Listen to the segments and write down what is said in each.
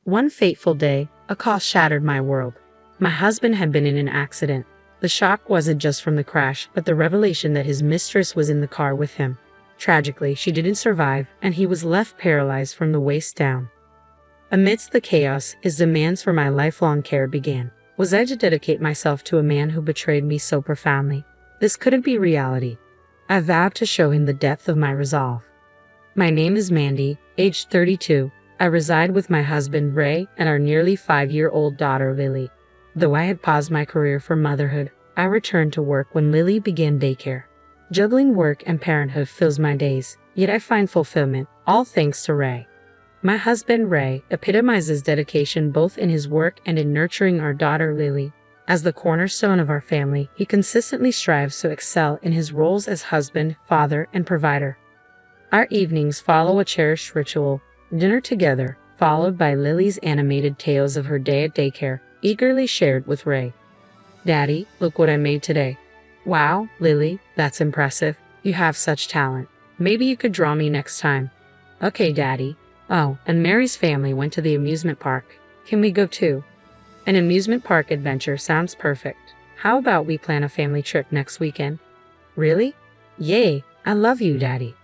One fateful day, a call shattered my world. My husband had been in an accident. The shock wasn't just from the crash, but the revelation that his mistress was in the car with him. Tragically, she didn't survive, and he was left paralyzed from the waist down. Amidst the chaos, his demands for my lifelong care began. Was I to dedicate myself to a man who betrayed me so profoundly? This couldn't be reality. I vowed to show him the depth of my resolve. My name is Mandy, aged 32. I reside with my husband, Ray, and our nearly 5-year-old daughter, Lily. Though I had paused my career for motherhood, I returned to work when Lily began daycare. Juggling work and parenthood fills my days, yet I find fulfillment, all thanks to Ray. My husband, Ray, epitomizes dedication both in his work and in nurturing our daughter, Lily. As the cornerstone of our family, he consistently strives to excel in his roles as husband, father, and provider. Our evenings follow a cherished ritual, dinner together, followed by Lily's animated tales of her day at daycare, eagerly shared with Ray. "Daddy, look what I made today." "Wow, Lily, that's impressive. You have such talent. Maybe you could draw me next time." "Okay, Daddy." "Oh, and Mary's family went to the amusement park. Can we go too?" "An amusement park adventure sounds perfect. How about we plan a family trip next weekend?" "Really? Yay, I love you, Daddy."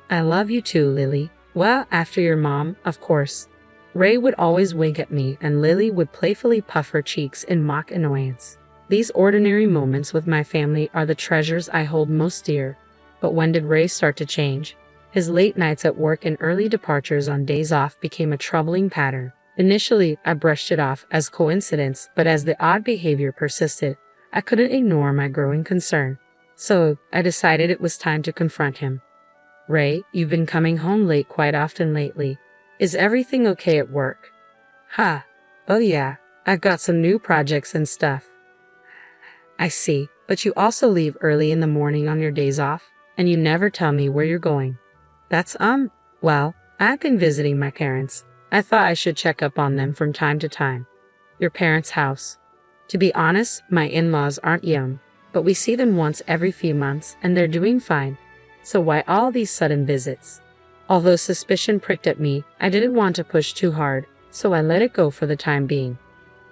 "I love you too, Lily. Well, after your mom, of course." Ray would always wink at me, and Lily would playfully puff her cheeks in mock annoyance. These ordinary moments with my family are the treasures I hold most dear. But when did Ray start to change? His late nights at work and early departures on days off became a troubling pattern. Initially, I brushed it off as coincidence, but as the odd behavior persisted, I couldn't ignore my growing concern. So, I decided it was time to confront him. "Ray, you've been coming home late quite often lately. Is everything okay at work?" "Ha! Oh yeah, I've got some new projects and stuff." "I see, but you also leave early in the morning on your days off, and you never tell me where you're going." "That's, well, I've been visiting my parents. I thought I should check up on them from time to time." "Your parents' house?" "To be honest, my in-laws aren't young, but we see them once every few months, and they're doing fine. So why all these sudden visits?" Although suspicion pricked at me, I didn't want to push too hard, so I let it go for the time being.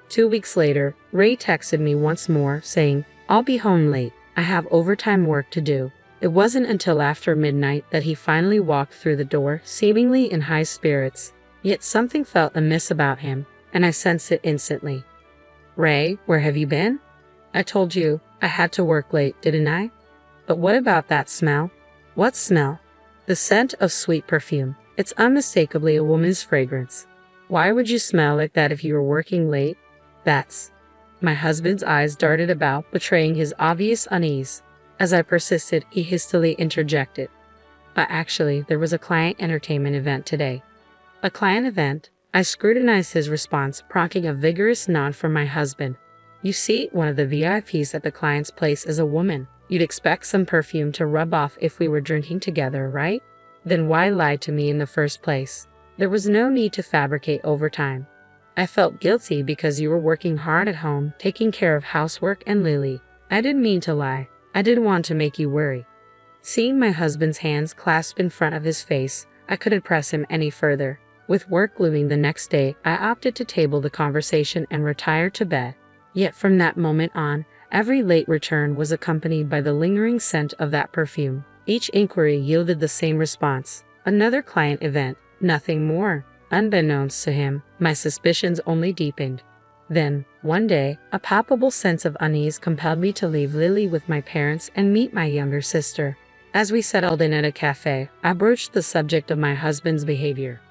2 weeks later, Ray texted me once more, saying, "I'll be home late. I have overtime work to do." It wasn't until after midnight that he finally walked through the door, seemingly in high spirits. Yet something felt amiss about him, and I sensed it instantly. "Ray, where have you been?" "I told you I had to work late, didn't I?" "But what about that smell?" "What smell?" "The scent of sweet perfume. It's unmistakably a woman's fragrance." "Why would you smell like that if you were working late?" "That's—" My husband's eyes darted about, betraying his obvious unease. As I persisted, he hastily interjected. Actually, there was a client entertainment event today." "A client event?" I scrutinized his response, prompting a vigorous nod from my husband. "You see, one of the VIPs at the client's place is a woman. You'd expect some perfume to rub off if we were drinking together, right? Then why lie to me in the first place? There was no need to fabricate overtime. I felt guilty because you were working hard at home, taking care of housework and Lily. I didn't mean to lie. I didn't want to make you worry." Seeing my husband's hands clasped in front of his face, I couldn't press him any further. With work looming the next day, I opted to table the conversation and retire to bed. Yet from that moment on, every late return was accompanied by the lingering scent of that perfume. Each inquiry yielded the same response. Another client event, nothing more. Unbeknownst to him, my suspicions only deepened. Then, one day, a palpable sense of unease compelled me to leave Lily with my parents and meet my younger sister. As we settled in at a cafe, I broached the subject of my husband's behavior.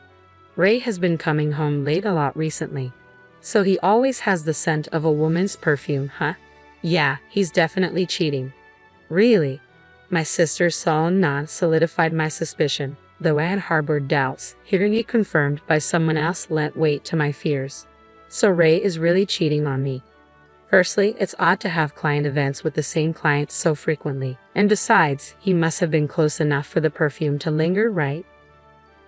"Ray has been coming home late a lot recently. So he always has the scent of a woman's perfume, huh?" "Yeah, he's definitely cheating." "Really?" My sister's solemn nod solidified my suspicion, though I had harbored doubts. Hearing it confirmed by someone else lent weight to my fears. So Ray is really cheating on me. Firstly, it's odd to have client events with the same clients so frequently, and besides, he must have been close enough for the perfume to linger, right?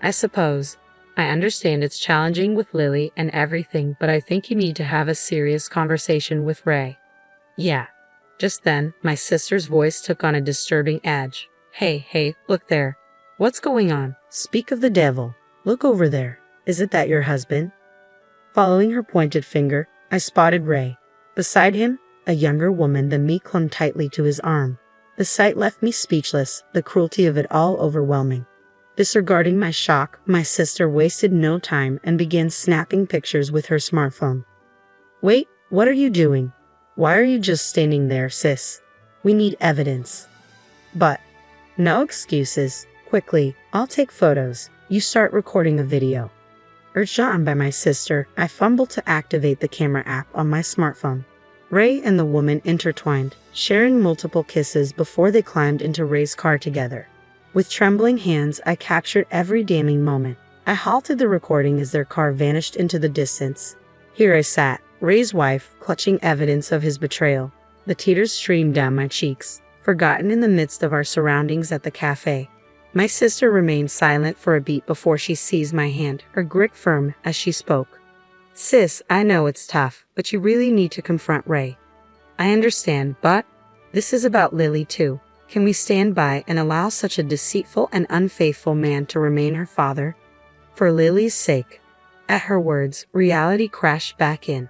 "I suppose. I understand it's challenging with Lily and everything, but I think you need to have a serious conversation with Ray." "Yeah." Just then, my sister's voice took on a disturbing edge. Hey, look there." "What's going on?" "Speak of the devil. Look over there. Isn't that your husband?" Following her pointed finger, I spotted Ray. Beside him, a younger woman than me clung tightly to his arm. The sight left me speechless, the cruelty of it all overwhelming. Disregarding my shock, my sister wasted no time and began snapping pictures with her smartphone. "Wait, what are you doing? Why are you just standing there, sis? We need evidence." "But, no excuses. Quickly, I'll take photos. You start recording a video." Urged on by my sister, I fumbled to activate the camera app on my smartphone. Ray and the woman intertwined, sharing multiple kisses before they climbed into Ray's car together. With trembling hands, I captured every damning moment. I halted the recording as their car vanished into the distance. Here I sat, Ray's wife, clutching evidence of his betrayal. The tears streamed down my cheeks, forgotten in the midst of our surroundings at the cafe. My sister remained silent for a beat before she seized my hand, her grip firm as she spoke. "Sis, I know it's tough, but you really need to confront Ray. I understand, but this is about Lily too. Can we stand by and allow such a deceitful and unfaithful man to remain her father? For Lily's sake." At her words, reality crashed back in.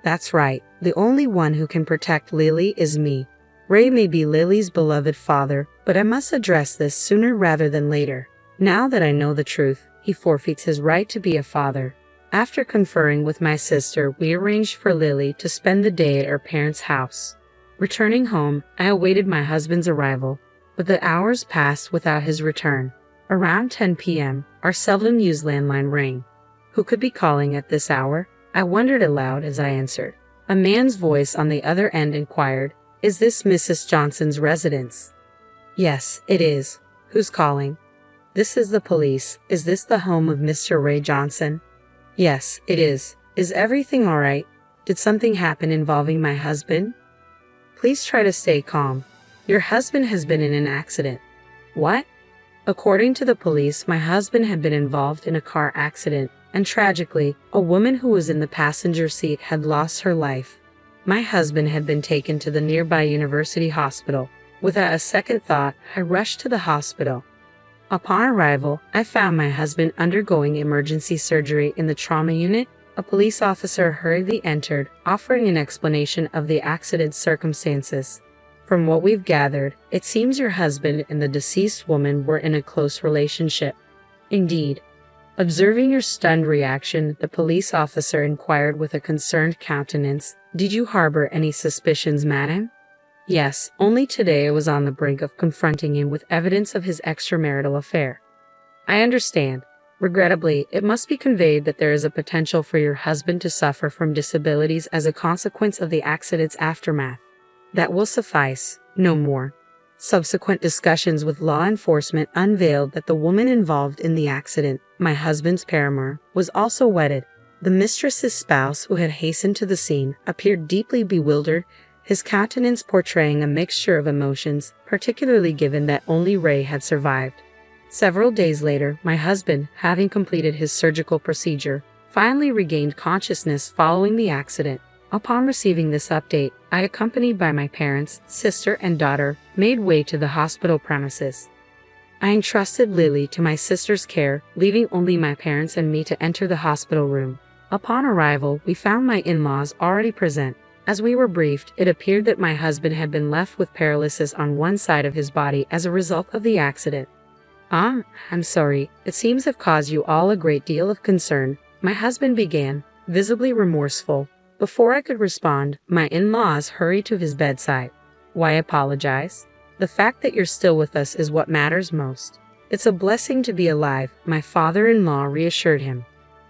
That's right, the only one who can protect Lily is me. Ray may be Lily's beloved father, but I must address this sooner rather than later. Now that I know the truth, he forfeits his right to be a father. After conferring with my sister, we arranged for Lily to spend the day at her parents' house. Returning home, I awaited my husband's arrival, but the hours passed without his return. Around 10 p.m., our seldom-used landline rang. Who could be calling at this hour? I wondered aloud as I answered. A man's voice on the other end inquired, "Is this Mrs. Johnson's residence?" "Yes, it is. Who's calling?" "This is the police. Is this the home of Mr. Ray Johnson?" "Yes, it is. Is everything all right? Did something happen involving my husband?" "Please try to stay calm. Your husband has been in an accident." "What?" According to the police, my husband had been involved in a car accident, and tragically, a woman who was in the passenger seat had lost her life. My husband had been taken to the nearby university hospital. Without a second thought, I rushed to the hospital. Upon arrival, I found my husband undergoing emergency surgery in the trauma unit. A police officer hurriedly entered, offering an explanation of the accident's circumstances. "From what we've gathered, it seems your husband and the deceased woman were in a close relationship." "Indeed." Observing your stunned reaction, the police officer inquired with a concerned countenance, "Did you harbor any suspicions, madam?" "Yes, only today I was on the brink of confronting him with evidence of his extramarital affair." "I understand. Regrettably, it must be conveyed that there is a potential for your husband to suffer from disabilities as a consequence of the accident's aftermath. That will suffice, no more." Subsequent discussions with law enforcement unveiled that the woman involved in the accident, my husband's paramour, was also wedded. The mistress's spouse, who had hastened to the scene, appeared deeply bewildered, his countenance portraying a mixture of emotions, particularly given that only Ray had survived. Several days later, my husband, having completed his surgical procedure, finally regained consciousness following the accident. Upon receiving this update, I, accompanied by my parents, sister, and daughter, made way to the hospital premises. I entrusted Lily to my sister's care, leaving only my parents and me to enter the hospital room. Upon arrival, we found my in-laws already present. As we were briefed, it appeared that my husband had been left with paralysis on one side of his body as a result of the accident. I'm sorry. It seems I've caused you all a great deal of concern," my husband began, visibly remorseful. Before I could respond, my in-laws hurried to his bedside. "Why apologize? The fact that you're still with us is what matters most." "It's a blessing to be alive," my father-in-law reassured him.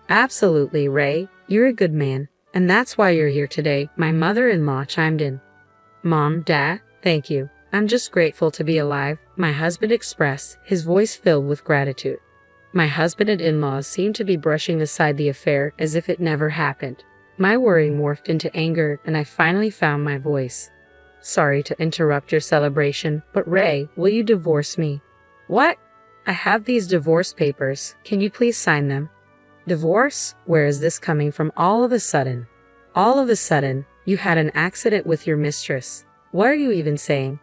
"Absolutely, Ray. You're a good man, and that's why you're here today," my mother-in-law chimed in. "Mom, Dad, thank you. I'm just grateful to be alive," my husband expressed, his voice filled with gratitude. My husband and in-laws seemed to be brushing aside the affair as if it never happened. My worry morphed into anger, and I finally found my voice. "Sorry to interrupt your celebration, but Ray, will you divorce me?" "What?" "I have these divorce papers. Can you please sign them?" "Divorce? Where is this coming from all of a sudden?" "All of a sudden? You had an accident with your mistress. What are you even saying?"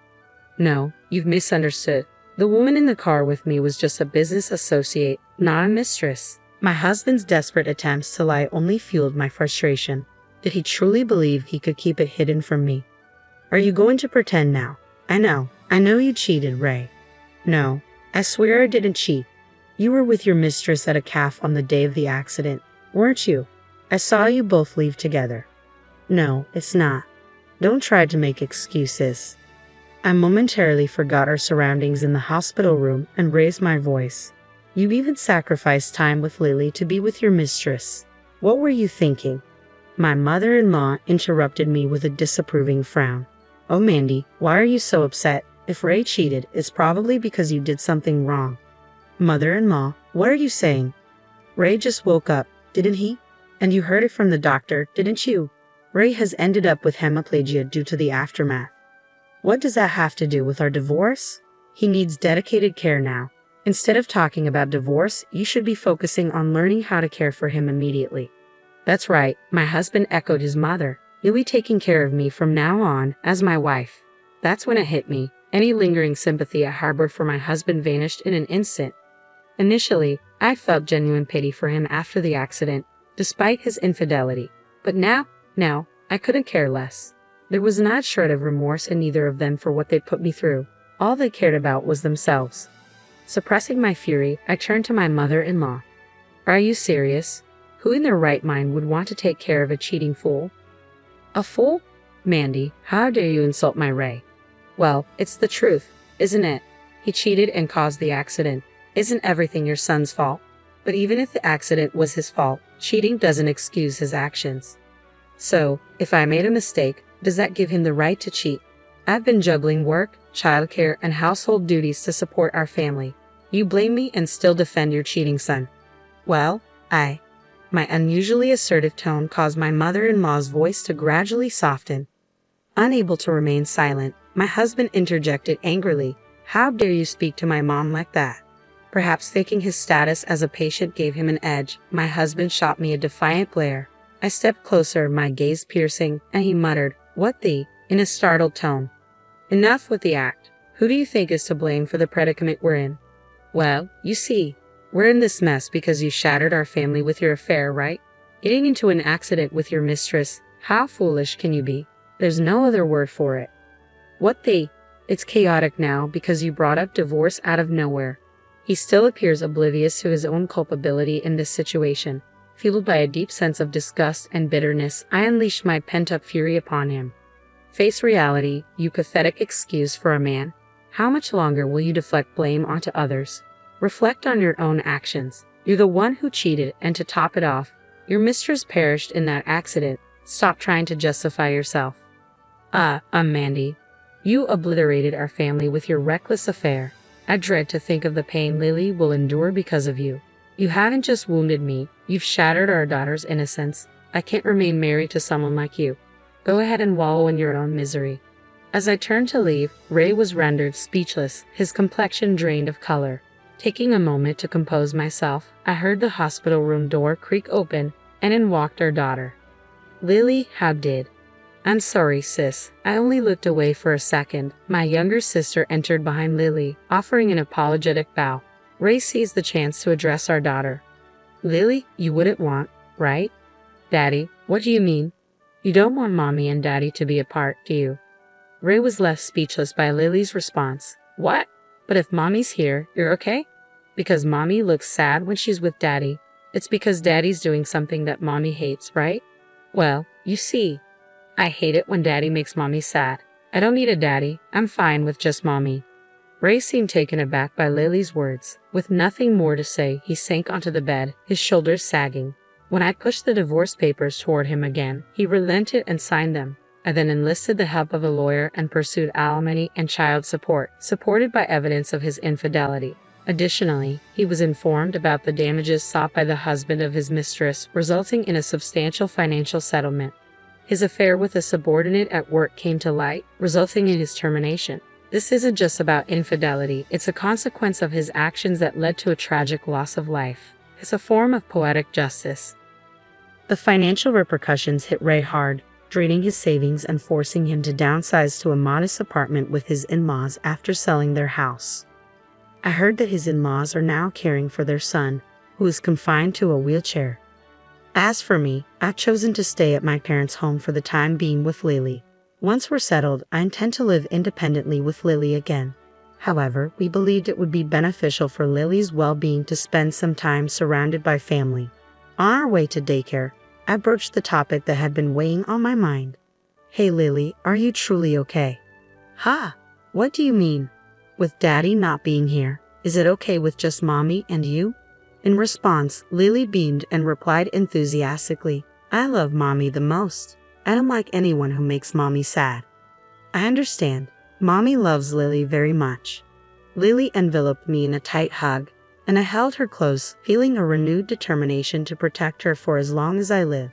"No, you've misunderstood. The woman in the car with me was just a business associate, not a mistress." My husband's desperate attempts to lie only fueled my frustration. Did he truly believe he could keep it hidden from me? Are you going to pretend now? I know you cheated, Ray. No, I swear I didn't cheat. You were with your mistress at a cafe on the day of the accident, weren't you? I saw you both leave together. No, it's not. Don't try to make excuses. I momentarily forgot our surroundings in the hospital room and raised my voice. You even sacrificed time with Lily to be with your mistress. What were you thinking? My mother-in-law interrupted me with a disapproving frown. Oh, Mandy, why are you so upset? If Ray cheated, it's probably because you did something wrong. Mother-in-law, what are you saying? Ray just woke up, didn't he? And you heard it from the doctor, didn't you? Ray has ended up with hemiplegia due to the aftermath. What does that have to do with our divorce? He needs dedicated care now. Instead of talking about divorce, you should be focusing on learning how to care for him immediately. That's right, my husband echoed his mother. You'll be taking care of me from now on as my wife. That's when it hit me. Any lingering sympathy I harbored for my husband vanished in an instant. Initially, I felt genuine pity for him after the accident, despite his infidelity. But now, I couldn't care less. There was not a shred of remorse in either of them for what they put me through. All they cared about was themselves. Suppressing my fury, I turned to my mother-in-law. Are you serious? Who in their right mind would want to take care of a cheating fool? A fool? Mandy, how dare you insult my Ray? Well, it's the truth, isn't it? He cheated and caused the accident. Isn't everything your son's fault? But even if the accident was his fault, cheating doesn't excuse his actions. So, if I made a mistake, does that give him the right to cheat? I've been juggling work, childcare, and household duties to support our family. You blame me and still defend your cheating son. Well, My unusually assertive tone caused my mother-in-law's voice to gradually soften. Unable to remain silent, my husband interjected angrily. How dare you speak to my mom like that? Perhaps thinking his status as a patient gave him an edge, my husband shot me a defiant glare. I stepped closer, my gaze piercing, and he muttered, "What the?" in a startled tone. Enough with the act. Who do you think is to blame for the predicament we're in? Well, you see, we're in this mess because you shattered our family with your affair, right? Getting into an accident with your mistress. How foolish can you be? There's no other word for it. What the? It's chaotic now because you brought up divorce out of nowhere. He still appears oblivious to his own culpability in this situation. Fueled by a deep sense of disgust and bitterness, I unleashed my pent-up fury upon him. Face reality, you pathetic excuse for a man. How much longer will you deflect blame onto others? Reflect on your own actions. You're the one who cheated, and to top it off, your mistress perished in that accident. Stop trying to justify yourself. Mandy. You obliterated our family with your reckless affair. I dread to think of the pain Lily will endure because of you. You haven't just wounded me, you've shattered our daughter's innocence. I can't remain married to someone like you. Go ahead and wallow in your own misery. As I turned to leave, Ray was rendered speechless, his complexion drained of color. Taking a moment to compose myself, I heard the hospital room door creak open, and in walked our daughter. Lily, how did? I'm sorry, sis. I only looked away for a second. My younger sister entered behind Lily, offering an apologetic bow. Ray seized the chance to address our daughter. Lily, you wouldn't want, right? Daddy, what do you mean? You don't want Mommy and Daddy to be apart, do you? Ray was left speechless by Lily's response. What? But if Mommy's here, you're okay? Because Mommy looks sad when she's with Daddy. It's because Daddy's doing something that Mommy hates, right? Well, you see, I hate it when Daddy makes Mommy sad. I don't need a daddy. I'm fine with just Mommy. Ray seemed taken aback by Lily's words. With nothing more to say, he sank onto the bed, his shoulders sagging. When I pushed the divorce papers toward him again, he relented and signed them. I then enlisted the help of a lawyer and pursued alimony and child support, supported by evidence of his infidelity. Additionally, he was informed about the damages sought by the husband of his mistress, resulting in a substantial financial settlement. His affair with a subordinate at work came to light, resulting in his termination. This isn't just about infidelity, it's a consequence of his actions that led to a tragic loss of life. It's a form of poetic justice. The financial repercussions hit Ray hard, draining his savings and forcing him to downsize to a modest apartment with his in-laws after selling their house. I heard that his in-laws are now caring for their son, who who is confined to a wheelchair. As for me, I've chosen to stay at my parents' home for the time being with Lily. Once we're settled, I intend to live independently with Lily again. However, we believed it would be beneficial for Lily's well-being to spend some time surrounded by family. On our way to daycare, I broached the topic that had been weighing on my mind. "Hey Lily, are you truly okay?" "Ha! What do you mean? With Daddy not being here, is it okay with just Mommy and you?" In response, Lily beamed and replied enthusiastically, "I love Mommy the most. I don't like anyone who makes Mommy sad." "I understand. Mommy loves Lily very much." Lily enveloped me in a tight hug, and I held her close, feeling a renewed determination to protect her for as long as I live.